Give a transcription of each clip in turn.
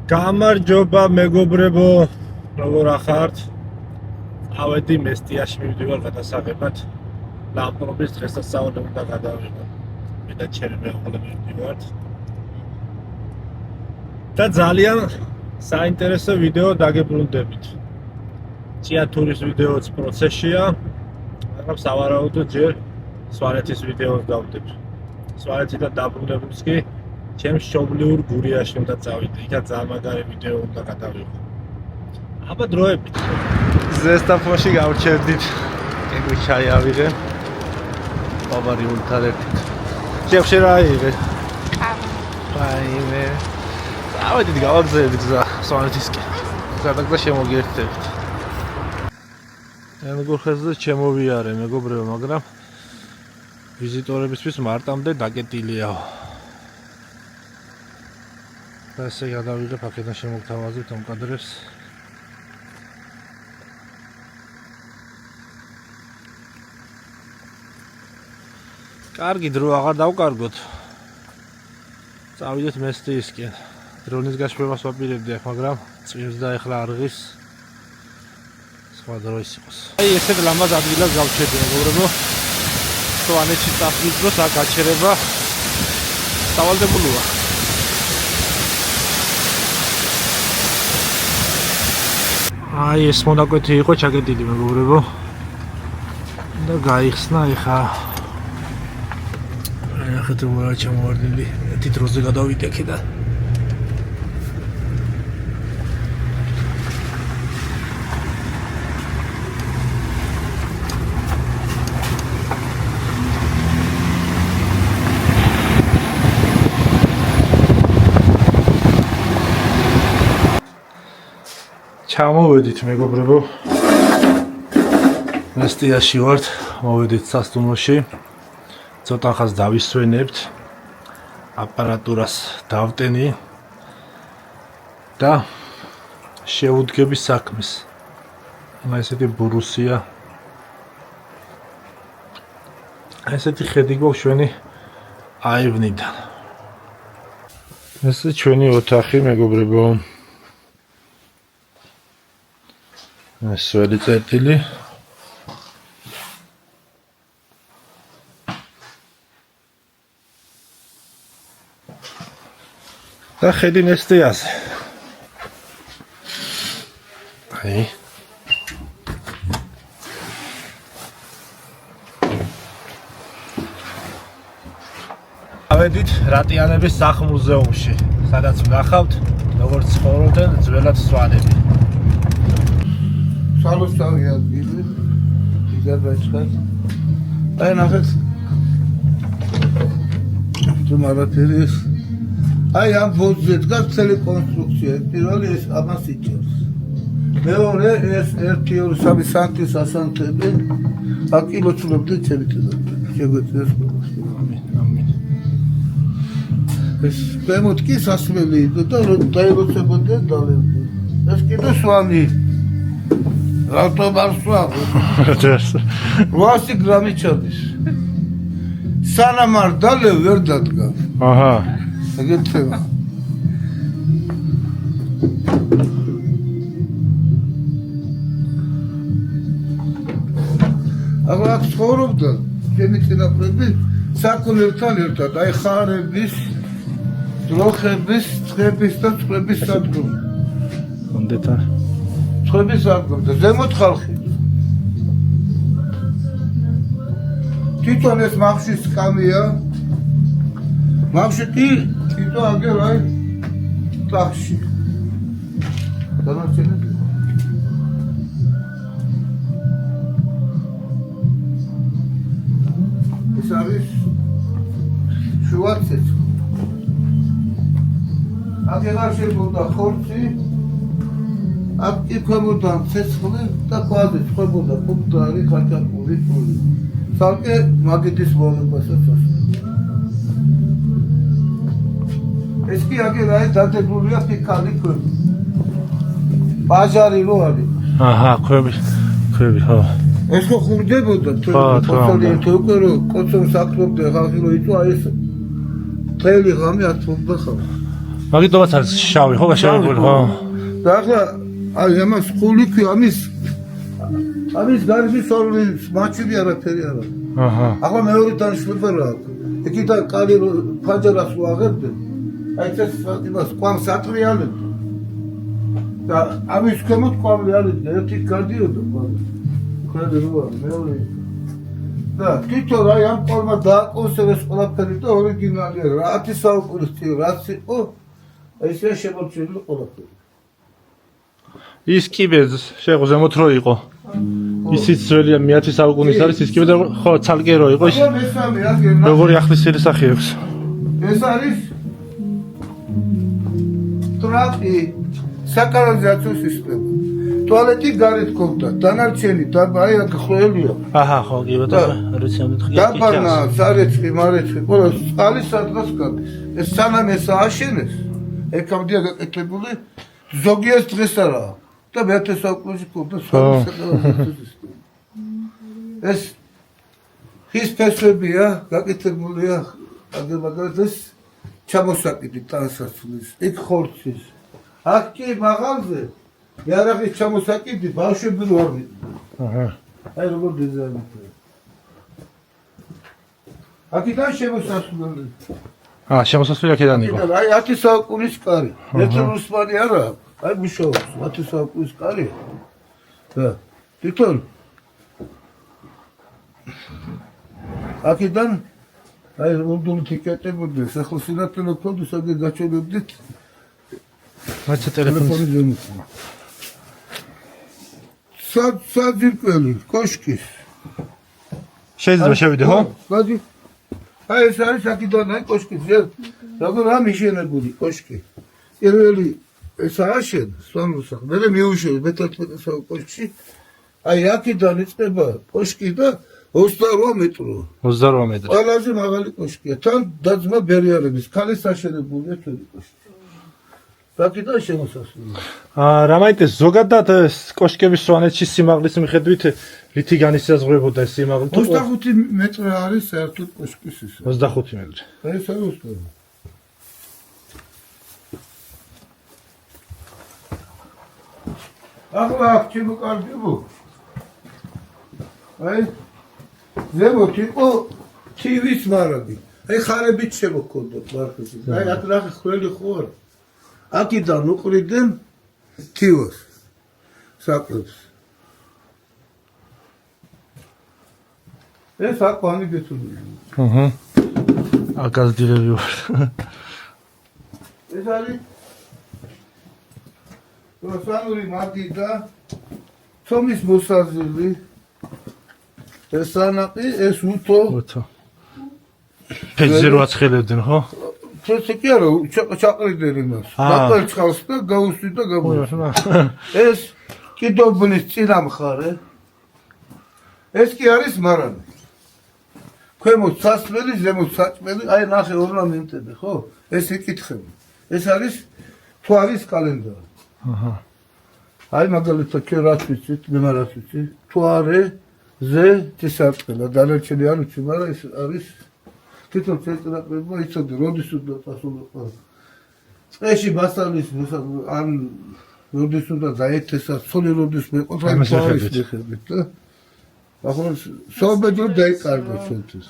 გამარჯობა მეგობრებო, როგორ ახართ? ავედი მესტიაში მივდივარ გადასაღებად. ლაპტოპის დღესასწაული უნდა გადავიღო. მე და ჩემი მეუღლე მივდივართ. და ძალიან საინტერესო ვიდეო დაგებრუნდებით. ჭიათურის ვიდეოც პროცესშია, მაგრამ სავარაუდოდ ჯერ სვანეთის ვიდეოს დავდებ. სვანეთიდან დაბრუნებულს კი ჩემს მშობლიურ გურიაში უნდა წავიდე. იქაც ძალიან მაგარი ვიდეო უნდა გადავიღო. აბა დროებით. ზესტაფონში გავრჩევდით. ეგ ჩაი ავიღე. ბაბარი ულთარებით. შევშე რა იღე? აიმე. ავედით გავაგზავნეთ გზა სვანეთისკენ. სადაგდა შემოგიერთდებით. ენგურ ხეზზე შემოვიარე მეგობრებო, მაგრამ ვიზიტორებისთვის მარტამდე დაკეტილია. და ესე გადავიღებ აქედან შემოგთავაზებთ ამ კადრებს. კარგი დრო აღარ დავკარგოთ. წავიდეთ მესტიისკენ. დრონის გაშვებას ვაპირებდი აქ, მაგრამ წვიმს და ეხლა არღის. სხვა დროის იყოს. აი ესეთ ლამაზ ადგილას გავჩერდი მეგობრებო. სვანეთში წასვლის დროს აქ გაჩერება დავალდებულოა. აი ეს მონაკვეთი იყო ჩაკეტილი მეგობრებო. და გაიხსნა ეხა. ახეთ რა ჩამოვარდნილი. ერთი დროზე გადავიდე აქედან. ჩამოვედით მეგობრებო. მესტიაში ვართ, მოვედით სასტუმროში. ცოტა ხანს დავისვენებთ. აპარატურას დავტენი და შევუდგები საქმეს. ესეთი ბურუსია. ესეთი ხედი გვაქვს ჩვენი აივნიდან. ეს ჩვენი ოთახი მეგობრებო. სველი წერტილი. და ხედი მესტიაზე. აი. ავედით რატიანების სახლ-მუზეუმში, სადაც ვნახავთ, როგორც ცხოვრობდნენ ძველად სვანები. სალოსტავი ადგილი, დიდად დაიწყეს. აი ნახეთ. თუ მარათერის აი ამ ბოძზე დგას მთელი კონსტრუქცია. პირველი ეს ამას იჭერს. მეორე ეს 1-2-3 სანტის ასანთები. აქ კილოცნობდი ჩემითაც. შეგვეწეს ყველას. ამინ. ეს ქვემოთ კი სასმელი იყო და დაილოცებოდნენ დალებდი. ეს კიდე სვანი. რატო მარსვა? 800 გრამი ჩადის. სანამ არ დალევ ვერ დადგა. აჰა. ეგეთება. აღარ აქ ცხოვრობდა ჩემი წინაპრები საქონელთან ერთად, აი ხარების, ძროხების, ცხების და წყლების სადგომი. კონდეტა. ცხების სადგომი და ზემოთ ხალხი. თვითონ ეს მახშის სკამია. მახში კი თვითონ აგერ აი ტახში. დანარჩენები. ეს არის შუა ცეცხლი. აგერ არ შეგვდა ხორცი. აქ კი ქვემოდან ცეცხლი და ქვაზე ხვებოდა ფუტკარი, ხაჭაპური, ფული. ცალკე მაგეთის მოვებასაც ასე. ეს კი აგერ აი დადებულია ფიქალი ქვები. ბაჟარი რო არის. აჰა, ქვები, ხო. ეს ხო ხურდებოდა თორე უკვე რო კოცოს აკრობდა ხალხი რო იწვა ეს მთელი ღამე ათმობდა ხალხი. მაგიტომაც არის შავი, ხო, გაშავებული, ხო? და ახლა აი ამას ხული ქვია, ამის გარიბის ორი მაჩვი არაფერი არა. აჰა. ახლა მეორე დანიშნულება რა აქვს? იქიდან კალი ფანჯარას ვაღებდნენ. აი ეს იმას კვამს ატრიალებდნენ. და ამის ქვემოთ კვამი არის, ერთი გადიოდა კვამი. ხედე რა, მეორე. და თვითონ აი ამ კვამმა დააკონსერვეს ყველაფერი და ორიგინალია. 10 საუკუნის წინ რაც იყო, ესე შემორჩენილი ყველაფერი. ის კიბე შეღო ზემოთ რო იყო. ისიც ძველია მე-10 საუკუნის არის ის კიბე და ხო ცალკე რო იყო ის. მესამე აგერ როგორი ახლისილი სახე აქვს. ეს არის ტრაპი საკანალიზაციო სისტემა. ტუალეტი გარეთ გქონდა, დანარჩენი დაბა აი აქ ხველია. აჰა, ხო, კი ბატონო, რიცხვი თქვი. დაბანა, სარეცხი, მარეცხი, ყველა წყალი სადღაც გადის. ეს სანამ ეს ააშენეს, ეკამდია გაკეთებული ზოგიერთ დღეს არა. და მე-10 საუკუნეში გქონდა საკანალიზაციო სისტემა. ეს ხის ფესვებია, გაკეთებულია, მაგალითად ეს ჩამოსაკიდი ტანსაცმლის, იქ ხორცის. აქ კი მაღალზე იარაღის ჩამოსაკიდი ბავშვები რო არ მიყიდა. აჰა. აი როგორ დიზაინია. აქედან შემოსასვლელი. შემოსასვლელი აქედან იყო. აი 10 საუკუნის კარი. ერთი რუსმანი არა. აი მუშაობს 10 საუკუნის კარი. და თვითონ აქედან აი როდული თიკეტებოდეს, ახლა სინათლე ქონდეს, აგე გაჩვენებდით. მაცა ტელეფონი ზემოთი. საძირკველი, კოშკის. შეიძლება შევიდე, ხო? გადი. აი ეს არის აქედან აი კოშკის, როგორ ამიშენებული კოშკი. პირველი ეს ააშენ, სვანუსახ, მე მიუშენე მე-11 საუკუნეში. აი აქედან იწყება კოშკი და 28 მეტრო. 28 მეტრი. ყველაზე მაღალი კოშკია. თან დაძმა ბერიარების, ქალის აშენებულია თველი კოშკი. აქედან შემოსასვლელი. რა მაინტერესებს ზოგადად ეს კოშკების სვანეთში სიმაღლის მიხედვით რითი განისაზღვრებოდა ეს სიმაღლე? 25 მეტრი არის საერთოდ კოშკის ისა. 25 მეტრი. ეს არის უსწორო. ახლა აქ შემოკარგებო. აი ზემოთ იყო თივის მარაგი. აი ხარებით შემოქონდათ მარხები. აი აქ ნახე ხველი ხო არა. აქედან უყრიდნენ თივას. საკვებს. ეს აკვანი გეთუნია. აჰა. აკაზდილები ვარ. ეს არის როსანური მარტი და თომის მოსაზილი. ეს ანაყი, ეს უთო. უთო. ფეძზე რო აცხელებდნენ, ხო? ფეძზე კი არა, ჩაყრიდნენ იმას. გაყერცხავს და გაუსვი და გამოსვი. ეს კიდობნის წინა მხარე. ეს კი არის მარანი. ქვემოთ სასმელი, ზემოთ საჭმელი, აი ნახე ორნამენტები, ხო? ეს იკითხები. ეს არის თვარის კალენდარი. აჰა. აი მაგალითად ჩვენ რაც ვიცით, მე რაც ვიცი, თვარე ზე წესარტყელა, დანარჩენი არ ვიცი, მაგრამ ეს არის თვითონ ცენტრალურმა იცოდი, როდის უნდა დასრულიყო. წეში მასალის ან როდის უნდა დაეთესა, ცოლი როდის მეყოლა თვარის მიხედვით და ახლა საუბედრო დაიკარგა ჩვენთვის.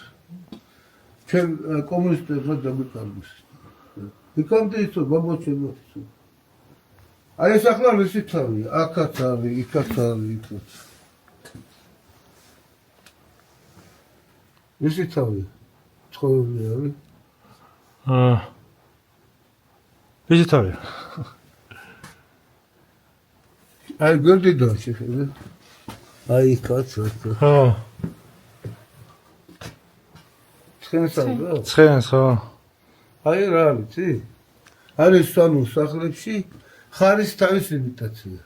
ჩვენ კომუნისტებმა დამიკარგეს. იქამდე იცო ბაბოჩებმა იცო. აი ეს ახლა რისი თავია? აქაც არის, იქაც არის, იქაც. რისი თავია? ცხოვრული არის? რისი თავია? აი გვერდიდან შეხედე. აი იქაც არის. ხო. ცხენს არა? ცხენს, ხო. აი რა არის, იცი? არის სანუ სახლებში ხარის თავის იმიტაცია.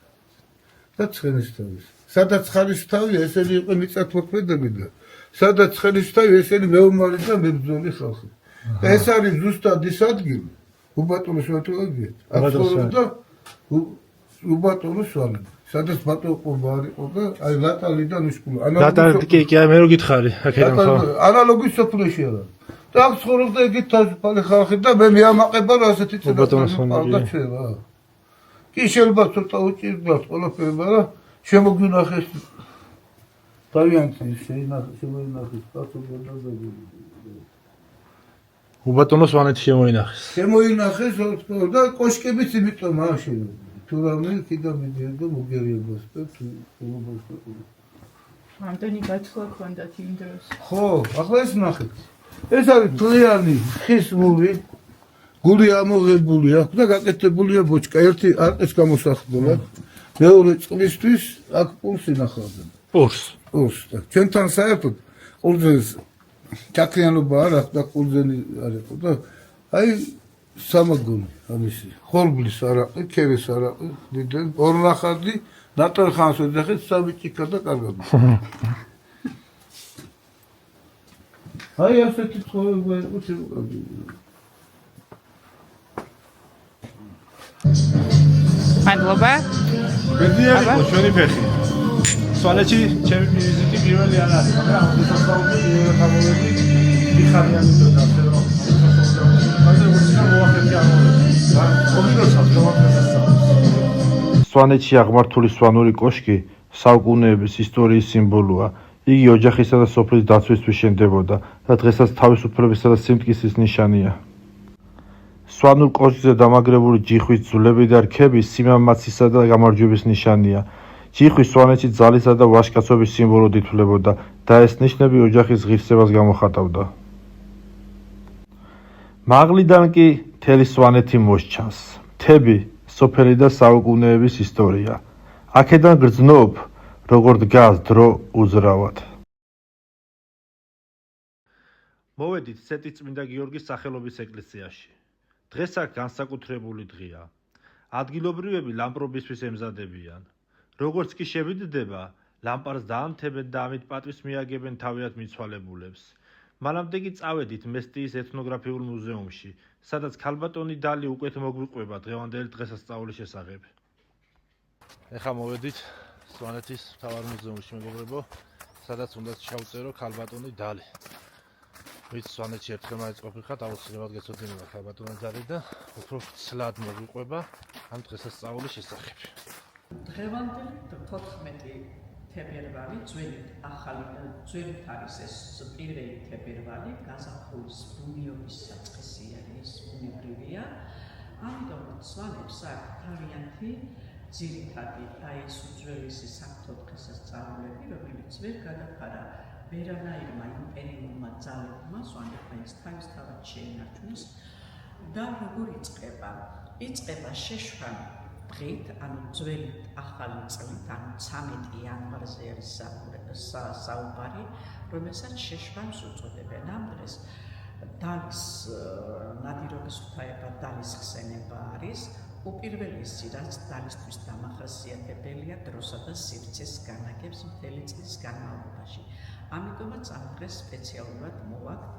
და ცხენის თავის. სადაც ხარის თავია, ესენი იყო მიწათმოქმედები და სადაც ცხენის თავია, ესენი მეომარი და მებრძოლი ხალხი. ეს არის ზუსტად ის ადგილი, უბატონოს მეთოდологიით. აბსოლუტურად უბატონოს სვანები. სადაც ბატონყობა არ იყო და აი ლატალიდან უშკულა. ლატალი კი, მე რო გითხარი, აქედან ხო. ანალოგი სოფლოში არა. და აქ ცხოვრობდა იგი თავისუფალი ხალხი და მე მიამაყება რომ ასეთი ბატონო წინაპრები სვანელი. ყავდა ჩვენა. კი შეიძლება ცოტა უჭირდათ ყველაფერი, მაგრამ შემოგვინახეს თავიანთი შემოინახეს პასუხი და უბატონო სვანეთი შემოინახეს. შემოინახეს და კოშკებიც იმიტომ აშენებდა. თუ რამე კიდევ მიდიოდა მოგერიებას და თუ რამდენი გაცვლა ქონდათ იმ დროს? ხო, ახლა ეს ნახეთ. ეს არის თლიანი ხის გული ამოღებული აქვს და გაკეთებულია ბოჭკა. ერთი არყის გამოსახულება, მეორე წყლისთვის აქ პულს ინახავდნენ. პურს. პულს. ჩვენთან საერთოდ ყურძნის ჩაქრიანობა არ აქვს და ყურძენი არ იყო და აი სამაგონი ამისი. ხორბლის არაყი, ქერის არაყი, დიდენ ორნახარდი, ნატრხანს ეძახით სამი ჭიქა და კარგად. აი ასეთი ცხოვრება იყო შემოყალიბებული. მადლობა. ბედნიერი იყო ჩვენი ფეხი. სვანეთში ჩემი ვიზიტი პირველი არ არის, მაგრამ ამ დასასწაული პირველად ამოვედი მიხარიანი და დასერვა. სვანეთში აღმართული სვანური კოშკი საუკუნეების ისტორიის სიმბოლოა. იგი ოჯახისა და სოფლის დაცვისთვის შენდებოდა და დღესაც თავისუფლებისა და სიმტკიცის ნიშანია. სვანურ კოშკზე დამაგრებული ჯიხვის ძვლები და რქები სიმამაცისა და გამარჯვების ნიშანია. ჯიხვი სვანეთში ძალისა და ვაჟკაცობის სიმბოლოდ ითვლებოდა და ეს ნიშნები ოჯახის ღირსებას გამოხატავდა. მაღლიდან კი მთელი სვანეთი მოსჩანს. მთები, სოფელი და საუკუნეების ისტორია. აქედან გრძნობ, როგორ დგას დრო უძრავად. მოვედით სეტიწმინდა გიორგის სახელობის ეკლესიაში. დღეს აქ განსაკუთრებული დღეა. ადგილობრივები ლამპრობისთვის ემზადებიან. როგორც კი შევიდდება, ლამპარს დაანთებენ და ამით პატვის მიაგებენ თავიანთ მიცვალებულებს. მანამდე კი წავედით მესტიის ეთნოგრაფიულ მუზეუმში, სადაც ქალბატონი დალი უკეთ მოგვიყვება დღევანდელი დღესასწაულის შესახებ. ეხლა მოვედით სვანეთის მთავარ მუზეუმში, მეგობრებო, სადაც უნდა ჩავწერო ქალბატონი დალი. ვით სვანეთში ერთხელ მაინც ყოფილიყავთ, აუცილებლად გეცოდინებათ ქალბატონი დალი და უფრო ცლად მოგვიყვება ამ დღესასწაულის შესახებ. დღევანდელი 14 თებერვალი ძველით არის ეს პირველი თებერვალი, გაზაფხულის ბუნიობის საწყისი არის, ბუნებრივია. ამიტომ სვანებს აქ თავიანთი ძირითადი აი ეს უძველესი საქმო დღესასწაულები, რომელიც ვერ გადაფარა ვერანაირმა იმპერიულმა ძალებმა სვანეთმა ის თავისთავად შეინარჩუნეს და როგორ იწყება? იწყება შეშვა დღით, ანუ ძველი ახალი წლით, ანუ 13 იანვარზე არის საუბარი, რომელსაც შეშვანს უწოდებენ. ამ დღეს დალის ნადირობის ღვთაება დალის ხსენება არის. უპირველესი, რაც დალისთვის დამახასიათებელია, დროსა და სივრცეს განაგებს მთელი წლის განმავლობაში. ამიტომაც ამ დღეს სპეციალურად მოვაქვთ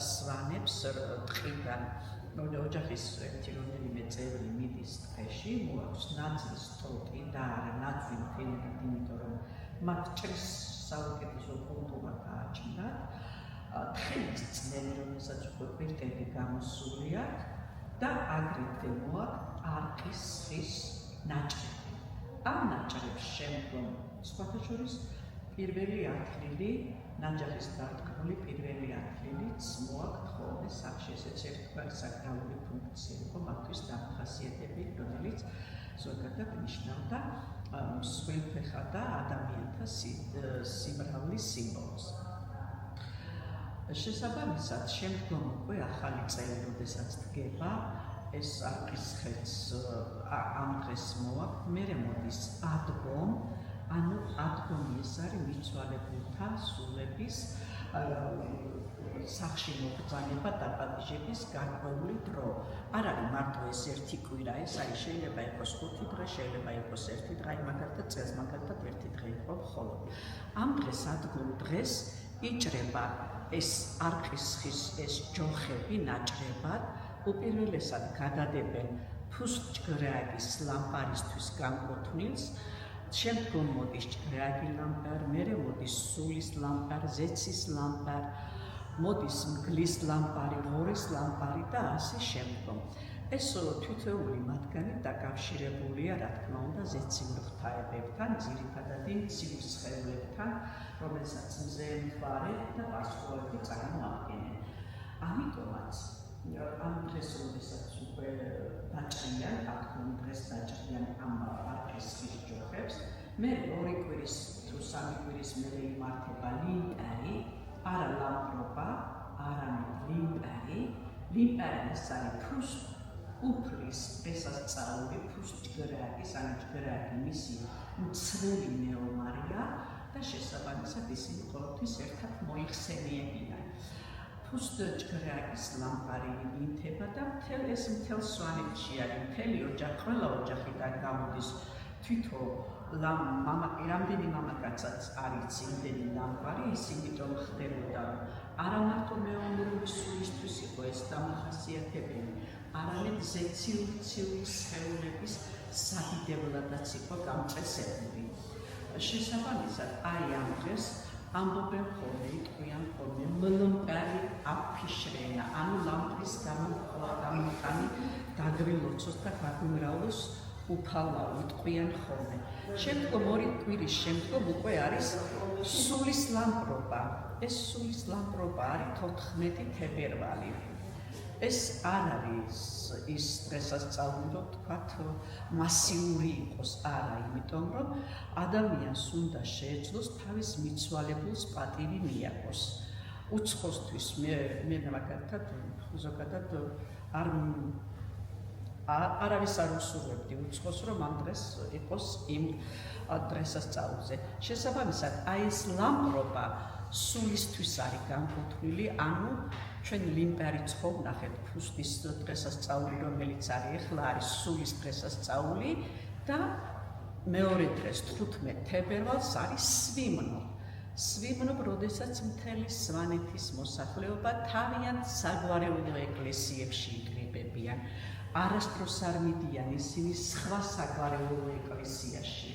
სვანებს ტყიდან. ოჯახის ერთი რომელიმე წევრი მიდის ტყეში, მოაქვს ნაძვის ტროტი და არა ნაძვი მთლიანად, იმიტომ რომ მათ ჭრის საუკეთესო კულტურა გააჩნდათ. თხილის წნელი, რომელსაც უკვე კვირტები გამოსული აქვს და აგრეთვე მოაქვთ არყის ხის ნაჭრები. ამ ნაჭრებს შემდგომ სხვათა შორის პირველი ათლილი, ნაჯახის დარტყმული პირველი ათლილიც მოაქვთ ხოლმე სახში, ესეც ერთგვარი საკრალური ფუნქცია იყო მათთვის დამახასიათებელი, რომელიც ზოგადად ნიშნავდა მსხვილფეხა და ადამიანთა სიმრავლის სიმბოლოს. შესაბამისად, შემდგომ უკვე ახალი წელი, როდესაც დგება, ეს არყის ხეთს ამ დღეს მოაქვთ, მერე მოდის ადგომ, ანუ ადგომი ეს არის მიცვალებულთა სულების სახში მობრძანება დაპატიჟების გარკვეული დრო. არ არის მარტო ეს ერთი კვირა, ეს არის შეიძლება იყოს 5 დღე, შეიძლება იყოს 1 დღე, მაგალითად წელს მაგალითად 1 დღე იყო მხოლოდ. ამ დღეს ადგომ დღეს იჭრება ეს არყის ხის ეს ჯოხები ნაჭრებად, უპირველესად გადადებენ ფუსტჭგრააგის ლამპარისთვის განკუთვნილს, შემდგომ მოდის ჭგრააგი ლამპარ, მერე მოდის სულის ლამპარ, ზეცის ლამპარ, მოდის მგლის ლამპარი, ღორის ლამპარი და ასე შემდგომ. ეს თითოეული მათგანი დაკავშირებულია, რა თქმა უნდა, ზეციური ღვთაებებთან, ძირითადად მცირე სხეულებთან, რომელსაც მზე, მთვარე და პასუხობები წარმოადგენენ. ამიტომაც ამ დღეს, როდესაც უკვე დაჭრიან, აქ დღეს დაჭრიან ამ არქესის ჯოხებს, მე 2 კვირის თუ 3 კვირის მერე იმართება ლიმპარი, არა ლამპრობა, არამედ ლიმპარი. ლიმპარი ეს არის უფლის დღესასწაული, ჭგრაგი, ჭგრაგი მისი მცველი მეომარია და შესაბამისად ისინი ყოველთვის ერთად მოიხსენიებიან. ჭგრაგის ლამპარი ინთება და მთელ სვანეთში არის, მთელი ოჯახი, ყველა ოჯახიდან გამოდის თვითო რამდენი მამაკაცაც არის იმდენი ლამპარი, ის იმიტომ ხდებოდა არა მარტო მეომრული სულისთვის იყო ეს დამახასიათებელი, არამედ ზეციური სხეულების სადიდებლადაც იყო გამწესებული. შესაბამისად, აი ამ დღეს ამბობენ ხოლმე, იტყვიან ხოლმე მლმპარი აფიშრენა, ანუ ლამპრის გამოყანი დაგრილოცოს და გაგუმრავლოს უფალაო, იტყვიან ხოლმე. შემდგომ 2 კვირის შემდგომ უკვე არის სულის ლამპრობა. ეს სულის ლამპრობა არის 14 თებერვალი. ეს არ არის ის დღესასწაული, რომ თქვათ მასიური იყოს, არა, იმიტომ რომ ადამიანს უნდა შეეძლოს თავის მიცვალებულს პატივი მიაგოს. უცხოსთვის მე მაგალითად ზოგადად არავის არ უსურვებდი უცხოს, რომ ამ დღეს იყოს იმ დღესასწაულზე. შესაბამისად, აი ეს ლამპრობა სულისთვის არის განკუთვნილი, ანუ ჩვენ ლიმპარი ცხობ ნახეთ ფუსტის დღესასწაული, რომელიც არის ახლა არის სულის დღესასწაული და მეორე დღეს 15 თებერვალს არის სვიმნო. სვიმნო, როდესაც მთელი სვანეთის მოსახლეობა თავიანთ საგვარეულო ეკლესიებში იკრიბებიან. არასდროს არ მიდიან ისინი სხვა საგვარეულო ეკლესიაში.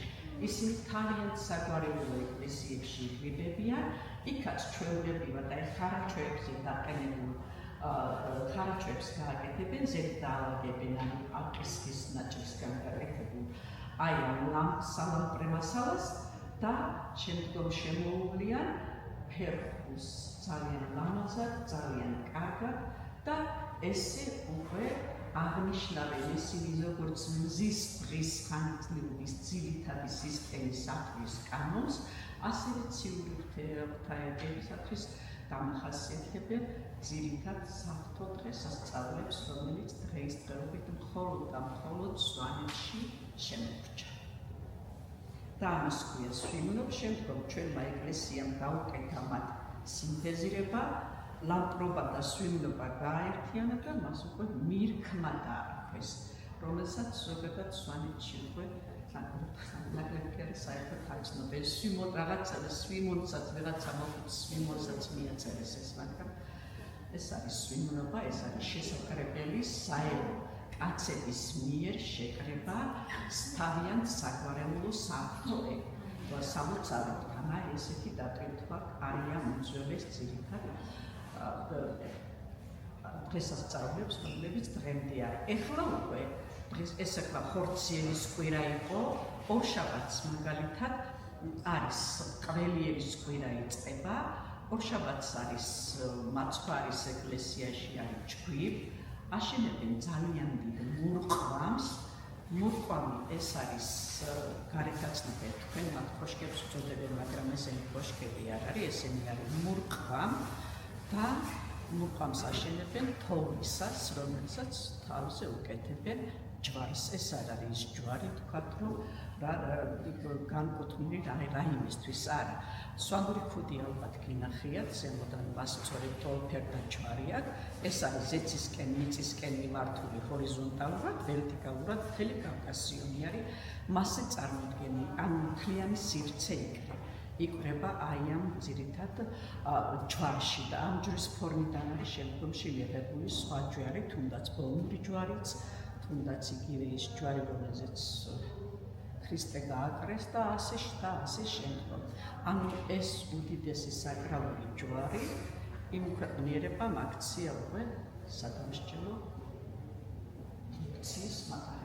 ისინი თავიანთ საგვარეულო ეკლესიებში იკრიბებიან, იქაც ჩვეულებრივად აი ხარაჩოებზე დაყენებულ ხარაჩოებს გააკეთებენ, ზედ დაალაგებენ ანუ აპრისხის ნაჭრისგან გააკეთებულ აი ამ სალამპრე მასალას და შემდგომ შემოუვლიან ფერხულს ძალიან ლამაზად, ძალიან კარგად და ესე უკვე აღნიშნავენ ისინი როგორც მზის დღის ხანგრძლივობის ძირითადი სისტემის ათვლის კანონს, ასევე ციური ღვთაებებისათვის დამახასიათებენ ძირითად საღვთო დღესასწაულებს, რომელიც დღეისდღეობით მხოლოდ და მხოლოდ სვანეთში შემორჩა. და ამას ქვია სვიმნო, შემდგომ ჩვენმა ეკლესიამ გაუკეთა მათ სინთეზირება, ლამპრობა და სვიმნობა გააერთიანა და მას უკვე მირქმა დაარქვეს, რომელსაც ზოგადად სვანეთში უკვე ნაკლები არის საერთოდ აიცნობენ. სვიმონსაც ვიღაცა მოხდა, სვიმონსაც მიაწერეს ეს, მაგრამ ეს არის სვიმნობა, ეს არის შესაკრებელი საერო კაცების მიერ შეკრება თავიანთ საგვარეულო სამოცავებთან. აი ესეთი დატვირთვა არია მოძველეს ძირითად დღესასწაულებს, რომლებიც დღემდე არის. ეხლა უკვე ეს ახლა ხორციელის კვირა იყო, ორშაბათს მაგალითად არის ყველიერის კვირა იწყება, ორშაბათს არის მაცხვარის ეკლესიაში არის ჭკვი, აშენებენ ძალიან დიდ მურყვამს. მურყვამი ეს არის გარეთაც ნახეთ, თქვენ მათ კოშკებს უწოდებენ, მაგრამ ესენი კოშკები არ არის, ესენი არის მურყვამ და მურყვამს აშენებენ თოვლისას, რომელსაც თავზე უკეთებენ ჯვარს. ეს არ არის ჯვარი, თქვათ რომ განკუთვნილი რა იმისთვის არა. სვანური ქუდი ალბათ გინახიათ, ზემოდან მასწორებ თოლფერდა ჯვარი აქვს. ეს არის ზეცისკენ, მიწისკენ მიმართული ჰორიზონტალურად, ვერტიკალურად მთელი კავკასიონი არის. მასზე წარმოდგენილი ამ მთლიანი სივრცე იკვრება აი ამ ძირითად ჯვარში და ამ ჯვრის ფორმიდან არის შემდგომში მიღებული სხვა ჯვარი, თუნდაც ბოლნური ჯვარიც, თუნდაც იგივე ის ჯვარი, რომელზეც ქრისტე გააკრეს და ასე შემდგომ. ანუ ეს უდიდესი საკრალური ჯვარი იმ ქვეყნიერებამ აქცია უკვე სადამსჯელო ცის მაგალითად